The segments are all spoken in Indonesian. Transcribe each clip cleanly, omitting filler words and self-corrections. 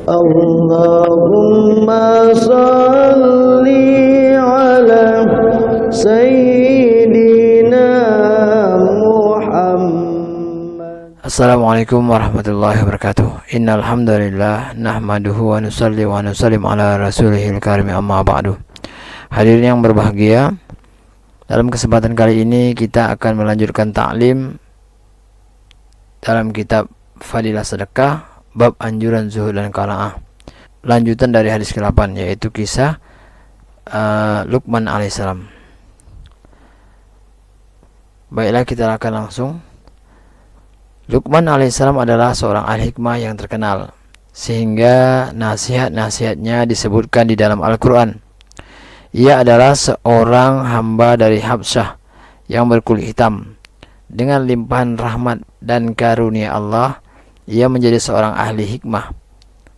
Allahumma salli ala Sayyidina Muhammad. Assalamualaikum warahmatullahi wabarakatuh. Innal hamdalillah nahmaduhu wa nusalli wa nusallim ala rasulihil karim, amma ba'du. Hadirin yang berbahagia, dalam kesempatan kali ini kita akan melanjutkan ta'lim dalam kitab Fadilah Sedekah, bab anjuran zuhud dan qanaah. Lanjutan dari hadis ke-8, yaitu kisah Luqman alaihissalam. Baiklah, kita akan langsung. Luqman alaihissalam adalah seorang ahli hikmah yang terkenal, sehingga nasihat-nasihatnya disebutkan di dalam Al-Quran. Ia adalah seorang hamba dari Habsyah yang berkulit hitam. Dengan limpahan rahmat dan karunia Allah, ia menjadi seorang ahli hikmah.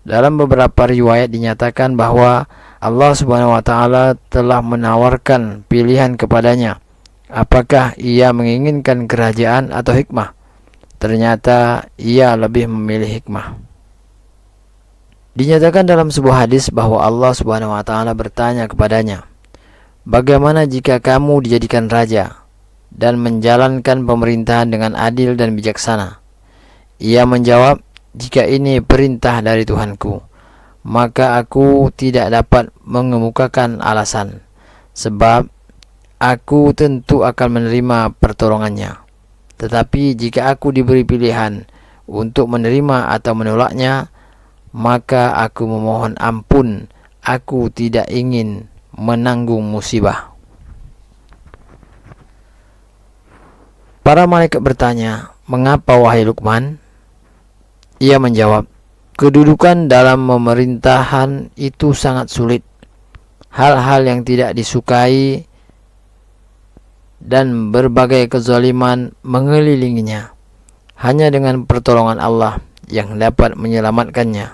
Dalam beberapa riwayat dinyatakan bahwa Allah Subhanahu wa Ta'ala telah menawarkan pilihan kepadanya, apakah ia menginginkan kerajaan atau hikmah. Ternyata ia lebih memilih hikmah. Dinyatakan dalam sebuah hadis bahwa Allah Subhanahu wa Ta'ala bertanya kepadanya, "Bagaimana jika kamu dijadikan raja dan menjalankan pemerintahan dengan adil dan bijaksana?" Ia menjawab, "Jika ini perintah dari Tuhanku, maka aku tidak dapat mengemukakan alasan, sebab aku tentu akan menerima pertolongannya. Tetapi jika aku diberi pilihan untuk menerima atau menolaknya, maka aku memohon ampun, aku tidak ingin menanggung musibah." Para malaikat bertanya, "Mengapa wahai Luqman?" Ia menjawab, "Kedudukan dalam pemerintahan itu sangat sulit. Hal-hal yang tidak disukai dan berbagai kezaliman mengelilinginya. Hanya dengan pertolongan Allah yang dapat menyelamatkannya.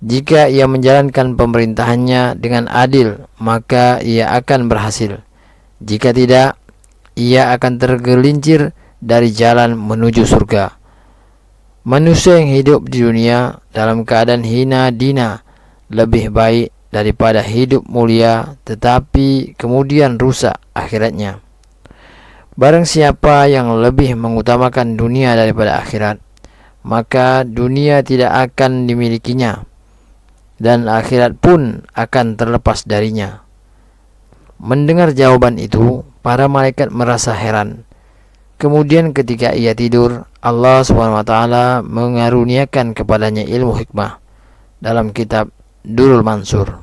Jika ia menjalankan pemerintahannya dengan adil, maka ia akan berhasil. Jika tidak, ia akan tergelincir dari jalan menuju surga. Manusia yang hidup di dunia dalam keadaan hina dina lebih baik daripada hidup mulia tetapi kemudian rusak akhiratnya. Barang siapa yang lebih mengutamakan dunia daripada akhirat, maka dunia tidak akan dimilikinya dan akhirat pun akan terlepas darinya." Mendengar jawaban itu, para malaikat merasa heran. Kemudian ketika ia tidur, Allah Subhanahu wa Ta'ala mengaruniakan kepadanya ilmu hikmah dalam kitab Durrul Mansur.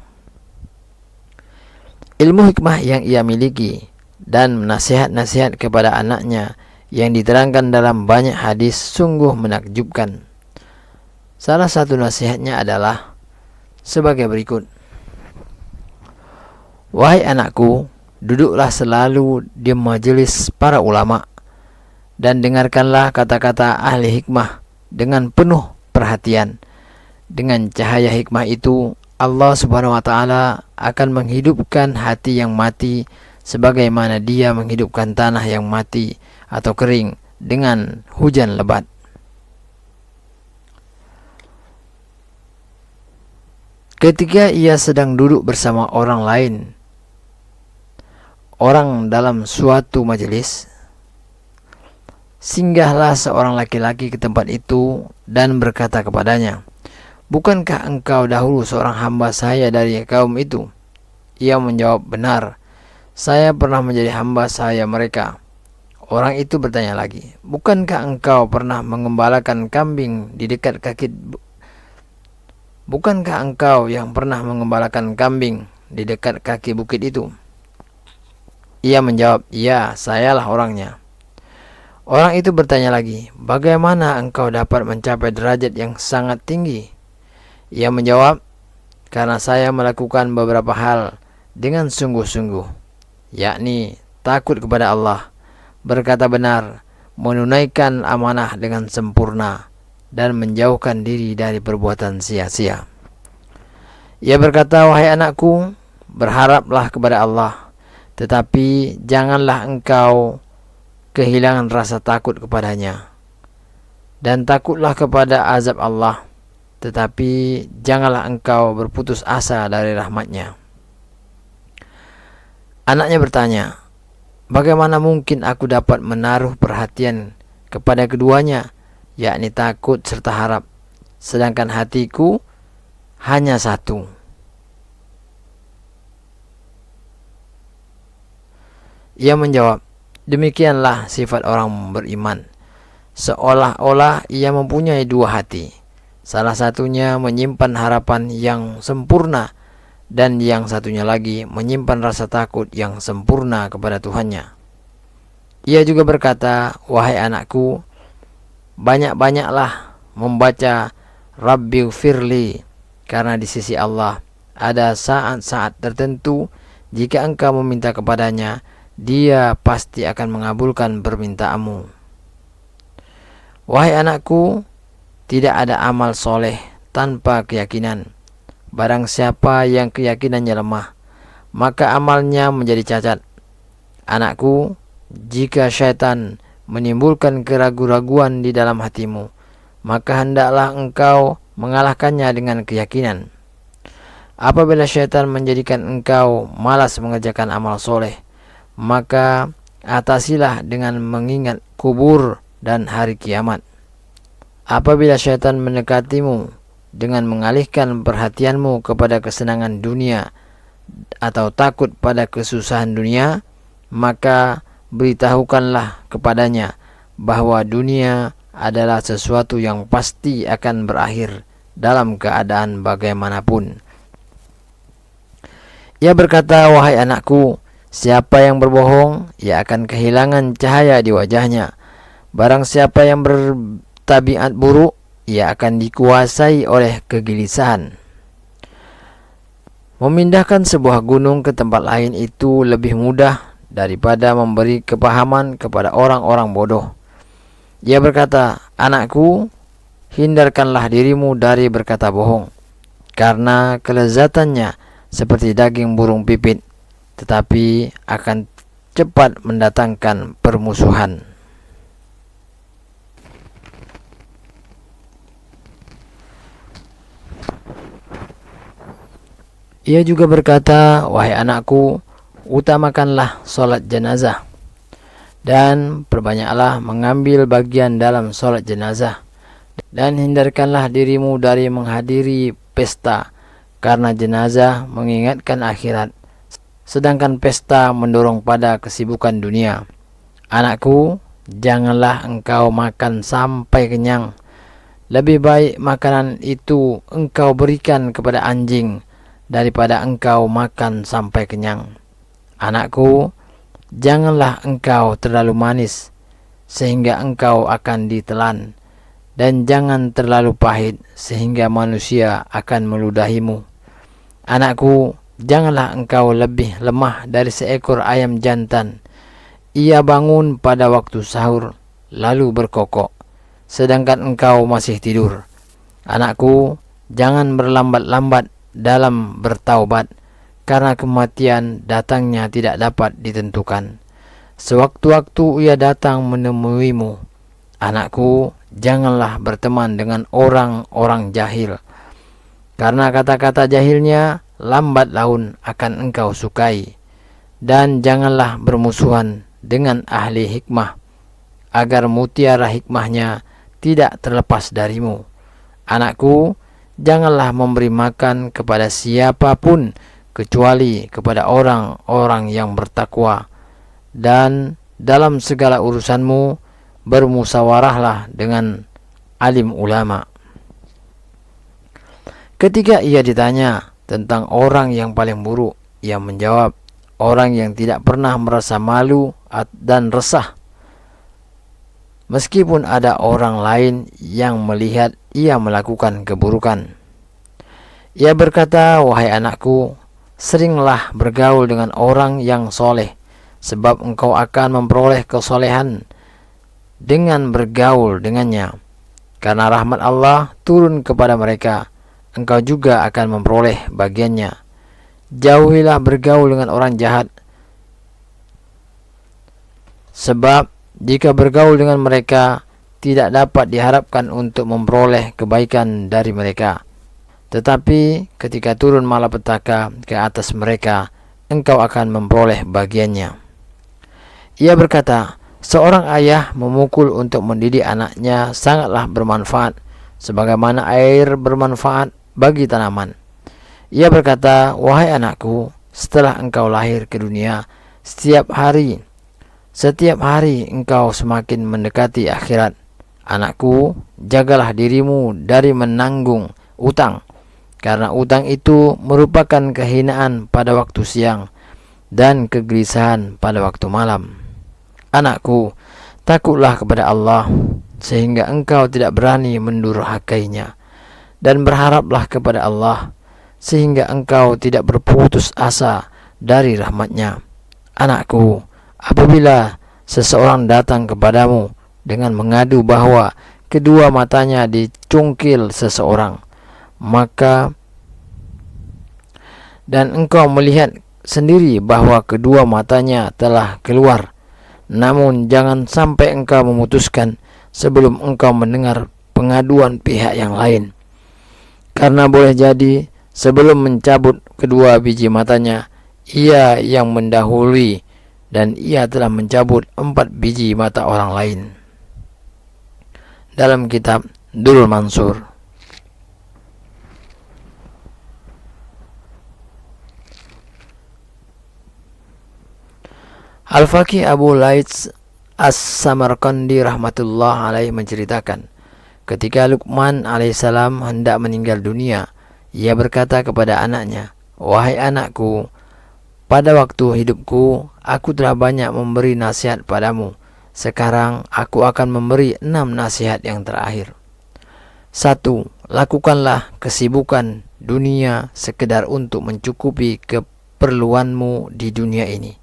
Ilmu hikmah yang ia miliki dan nasihat-nasihat kepada anaknya yang diterangkan dalam banyak hadis sungguh menakjubkan. Salah satu nasihatnya adalah sebagai berikut. "Wahai anakku, duduklah selalu di majelis para ulama dan dengarkanlah kata-kata ahli hikmah dengan penuh perhatian. Dengan cahaya hikmah itu, Allah Subhanahu wa Ta'ala akan menghidupkan hati yang mati sebagaimana Dia menghidupkan tanah yang mati atau kering dengan hujan lebat." Ketika ia sedang duduk bersama orang dalam suatu majelis, singgahlah seorang laki-laki ke tempat itu dan berkata kepadanya, "Bukankah engkau dahulu seorang hamba saya dari kaum itu?" Ia menjawab, "Benar, saya pernah menjadi hamba saya mereka." Orang itu bertanya lagi, "Bukankah engkau pernah mengembalakan kambing di dekat kaki Bukankah engkau yang pernah mengembalakan kambing di dekat kaki bukit itu?" Ia menjawab, "Ya, sayalah orangnya." Orang itu bertanya lagi, "Bagaimana engkau dapat mencapai derajat yang sangat tinggi?" Ia menjawab, "Karena saya melakukan beberapa hal dengan sungguh-sungguh, yakni takut kepada Allah, berkata benar, menunaikan amanah dengan sempurna, dan menjauhkan diri dari perbuatan sia-sia." Ia berkata, "Wahai anakku, berharaplah kepada Allah, tetapi janganlah engkau kehilangan rasa takut kepadanya, dan takutlah kepada azab Allah. tetapi janganlah engkau berputus asa dari rahmat-Nya. Anaknya bertanya, bagaimana mungkin aku dapat menaruh perhatian kepada keduanya, yakni takut serta harap, sedangkan hatiku hanya satu. Ia menjawab, demikianlah sifat orang beriman, seolah-olah ia mempunyai dua hati. Salah satunya menyimpan harapan yang sempurna, dan yang satunya lagi menyimpan rasa takut yang sempurna kepada Tuhannya. Ia juga berkata, wahai anakku, banyak-banyaklah membaca Rabbighfirli, karena di sisi Allah ada saat-saat tertentu jika engkau meminta kepadanya, Dia pasti akan mengabulkan permintaanmu. Wahai anakku, tidak ada amal soleh tanpa keyakinan. Barang siapa yang keyakinannya lemah, maka amalnya menjadi cacat. Anakku, jika syaitan menimbulkan keraguan-raguan di dalam hatimu, maka hendaklah engkau mengalahkannya dengan keyakinan. Apabila syaitan menjadikan engkau malas mengerjakan amal soleh, maka atasilah dengan mengingat kubur dan hari kiamat. Apabila syaitan mendekatimu dengan mengalihkan perhatianmu kepada kesenangan dunia atau takut pada kesusahan dunia, maka beritahukanlah kepadanya bahwa dunia adalah sesuatu yang pasti akan berakhir dalam keadaan bagaimanapun. Ia berkata, wahai anakku, siapa yang berbohong, ia akan kehilangan cahaya di wajahnya. Barang siapa yang bertabiat buruk, ia akan dikuasai oleh kegelisahan. Memindahkan sebuah gunung ke tempat lain itu lebih mudah daripada memberi kepahaman kepada orang-orang bodoh. Ia berkata, anakku, hindarkanlah dirimu dari berkata bohong, karena kelezatannya seperti daging burung pipit, tetapi akan cepat mendatangkan permusuhan. Ia juga berkata, wahai anakku, utamakanlah sholat jenazah, dan perbanyaklah mengambil bagian dalam sholat jenazah, dan hindarkanlah dirimu dari menghadiri pesta, karena jenazah mengingatkan akhirat, sedangkan pesta mendorong pada kesibukan dunia. Anakku, janganlah engkau makan sampai kenyang. Lebih baik makanan itu engkau berikan kepada anjing daripada engkau makan sampai kenyang. Anakku, janganlah engkau terlalu manis sehingga engkau akan ditelan, dan jangan terlalu pahit sehingga manusia akan meludahimu. Anakku, janganlah engkau lebih lemah dari seekor ayam jantan. Ia bangun pada waktu sahur lalu berkokok, sedangkan engkau masih tidur. Anakku, jangan berlambat-lambat dalam bertaubat, karena kematian datangnya tidak dapat ditentukan. Sewaktu-waktu ia datang menemuimu. Anakku, janganlah berteman dengan orang-orang jahil, karena kata-kata jahilnya lambat laun akan engkau sukai. Dan janganlah bermusuhan dengan ahli hikmah, agar mutiara hikmahnya tidak terlepas darimu. Anakku, janganlah memberi makan kepada siapapun kecuali kepada orang-orang yang bertakwa, dan dalam segala urusanmu bermusyawarahlah dengan alim ulama. Ketika ia ditanya tentang orang yang paling buruk, ia menjawab, orang yang tidak pernah merasa malu dan resah, meskipun ada orang lain yang melihat ia melakukan keburukan. Ia berkata, wahai anakku, seringlah bergaul dengan orang yang soleh, sebab engkau akan memperoleh kesolehan dengan bergaul dengannya. Karena rahmat Allah turun kepada mereka, engkau juga akan memperoleh bagiannya. Jauhilah bergaul dengan orang jahat, sebab jika bergaul dengan mereka, tidak dapat diharapkan untuk memperoleh kebaikan dari mereka. Tetapi ketika turun malapetaka ke atas mereka, engkau akan memperoleh bagiannya. Ia berkata, seorang ayah memukul untuk mendidik anaknya sangatlah bermanfaat, sebagaimana air bermanfaat bagi tanaman. Ia berkata, wahai anakku, setelah engkau lahir ke dunia, setiap hari engkau semakin mendekati akhirat. Anakku, jagalah dirimu dari menanggung utang, karena utang itu merupakan kehinaan pada waktu siang dan kegelisahan pada waktu malam. Anakku, takutlah kepada Allah, sehingga engkau tidak berani mendurhakainya, dan berharaplah kepada Allah, sehingga engkau tidak berputus asa dari rahmatnya. Anakku, apabila seseorang datang kepadamu dengan mengadu bahwa kedua matanya dicungkil seseorang, dan engkau melihat sendiri bahwa kedua matanya telah keluar, namun jangan sampai engkau memutuskan sebelum engkau mendengar pengaduan pihak yang lain, karena boleh jadi sebelum mencabut kedua biji matanya, ia yang mendahului dan ia telah mencabut 4 biji mata orang lain. Dalam kitab Durrul Mansur. Al-Faqih Abu Laits As-Samarqandi rahmatullah alaih menceritakan, ketika Luqman alaihissalam hendak meninggal dunia, ia berkata kepada anaknya, wahai anakku, pada waktu hidupku, aku telah banyak memberi nasihat padamu. Sekarang aku akan memberi 6 nasihat yang terakhir. 1. Lakukanlah kesibukan dunia sekedar untuk mencukupi keperluanmu di dunia ini.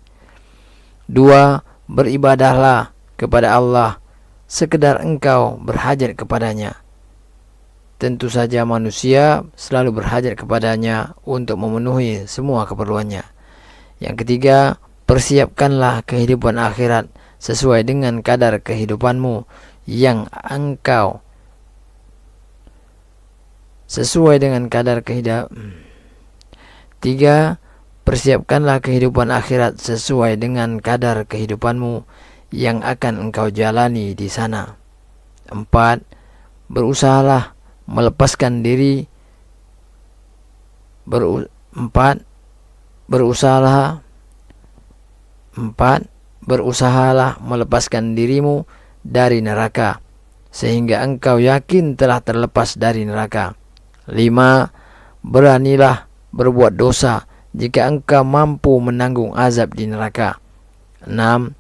2. Beribadahlah kepada Allah sekedar engkau berhajat kepadanya. Tentu saja manusia selalu berhajat kepadanya untuk memenuhi semua keperluannya. Yang ketiga, persiapkanlah kehidupan akhirat sesuai dengan kadar kehidupanmu yang engkau Tiga, persiapkanlah kehidupan akhirat sesuai dengan kadar kehidupanmu yang akan engkau jalani di sana. 4. Berusahalah melepaskan diri berusahalah melepaskan dirimu dari neraka sehingga engkau yakin telah terlepas dari neraka. 5. Beranilah berbuat dosa jika engkau mampu menanggung azab di neraka. 6.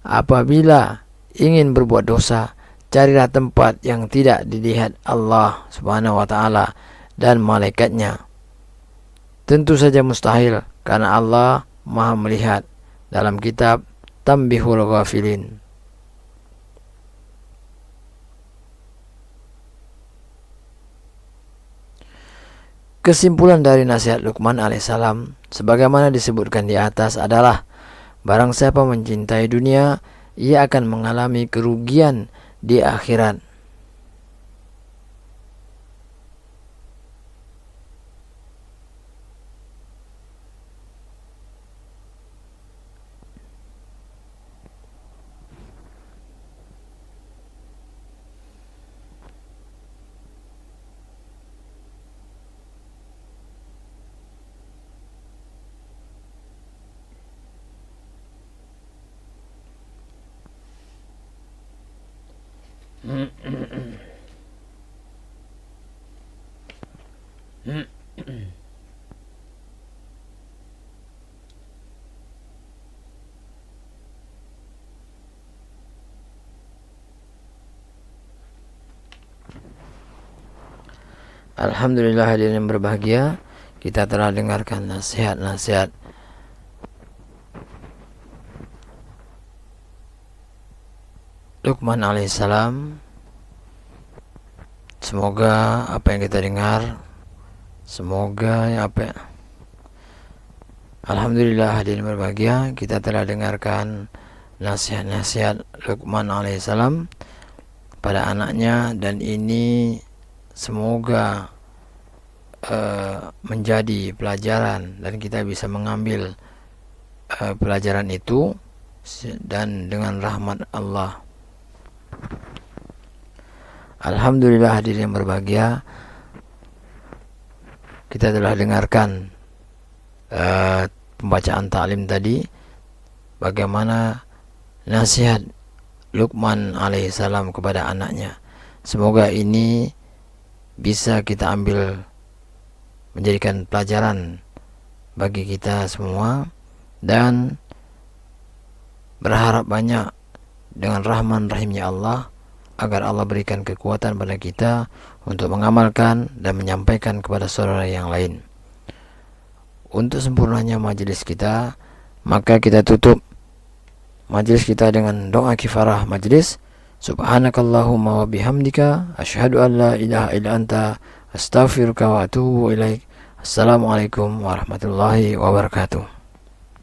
Apabila ingin berbuat dosa, carilah tempat yang tidak dilihat Allah Subhanahu wa taala dan malaikatnya. Tentu saja mustahil, karena Allah Maha melihat. Dalam kitab Tanbihul Ghafilin. Kesimpulan dari nasihat Luqman alaihissalam sebagaimana disebutkan di atas adalah, barang siapa mencintai dunia, ia akan mengalami kerugian di akhirat. Alhamdulillah hadirin yang berbahagia, kita telah dengarkan nasihat-nasihat Luqman alaihissalam. Semoga apa yang kita dengar, Alhamdulillah hadirin berbahagia, kita telah dengarkan nasihat-nasihat Luqman alaihissalam. pada anaknya, dan ini semoga menjadi pelajaran dan kita bisa mengambil pelajaran itu dan dengan rahmat Allah. Alhamdulillah, hadirin yang berbahagia, kita telah dengarkan pembacaan taklim tadi, bagaimana nasihat Luqman alaihissalam kepada anaknya. Semoga ini bisa kita ambil menjadikan pelajaran bagi kita semua, dan berharap banyak dengan rahman rahimnya Allah, agar Allah berikan kekuatan pada kita untuk mengamalkan dan menyampaikan kepada saudara yang lain. Untuk sempurnanya majelis kita, maka kita tutup majelis kita dengan doa kifarah majelis. Subhanakallahumma wa bihamdika asyhadu an la ilaha illa anta astaghfiruka wa atubu ilaik. Assalamualaikum warahmatullahi wabarakatuh.